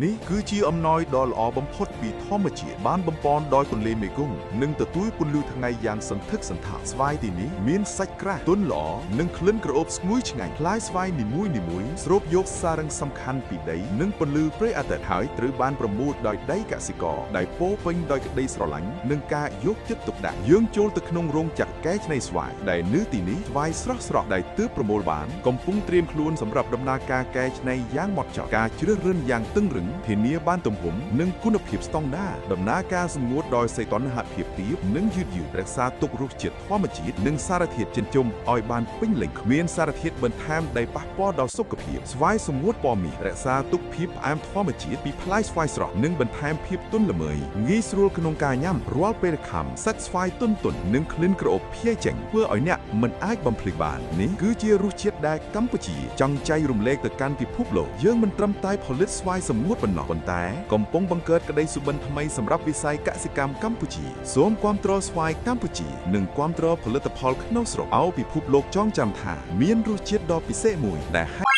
នេះគឺជាអំណោយដ៏ល្អបំផុតពីធម្មជាតិបានបំពន់ដោយទន្លេមេគង្គនិងទទួលពន្លឺថ្ងៃយ៉ាងសន្ធឹកសន្ធាប់ស្វាយទីនេះមានសាច់ក្រាស់ទន់ល្អនិងក្លិនក្រអូបស្ងួយឆ្ងាញ់ផ្លែស្វាយនីមួយៗស្រូបយកសារឹងសំខាន់ពីដីនិងពន្លឺព្រះអាទិត្យហើយត្រូវបានប្រមូលដោយដៃកសិករដែលពោពេញដោយក្តីស្រឡាញ់និងការយកចិត្តទុកដាក់យើងចូលទៅក្នុងរោងចក្រកែច្នៃស្វាយដែលនៅទីនេះស្វាយស្រស់ៗដែលទើបប្រមូលបានកំពុងត្រៀមខ្លួនសម្រាប់ដំណើរការកែច្នៃយ៉ាងហ្មត់ចត់ការជ្រើសរើសយ៉ាងតឹងរឹងធានាបានទំហំនិងគុណភាពស្តង់ដារដំណើរការសម្ងួតដោយសីតុណ្ហភាពទាបនិងយឺតរក្សាទុករសជាតិធម្មជាតិនិងសារធាតុចិញ្ចឹមឲ្យបានពេញលេញគ្មានសារធាតុបន្ថែមដែលប៉ះពាល់ដល់សុខភាពស្វាយសម្ងួតពណ៌មាសរក្សាទុកភាពផ្អែមធម្មជាតិពីផ្លែស្វាយស្រស់និងបន្ថែមភាពទន់ល្មើយងាយស្រួលក្នុងការញ៉ាំរាល់ពេលខំសាច់ស្វាយទន់ៗនិងក្លិនក្រអូបភាយចេញធ្វើឲ្យអ្នកមិនអាចបំភ្លេចបាននេះគឺជារសជាតិដែលកម្ពុជាចង់ចែករំលែកទៅកាន់ពិភពលោកយើងមិនត្រឹមតែផលិតស្វាយសម្ងួតប៉ុណ្ណោះប៉ុន្តែកំពុងបង្កើតក្តីសុបិនថ្មីសម្រាប់វិស័យកសិកម្មកម្ពុជាសូមគាំទ្រស្វាយកម្ពុជានិងគាំទ្រផលិតផលក្នុងស្រុកឲ្យពិភពលោកចងចាំថាមានរសជាតិដ៏ពិសេសមួយដែល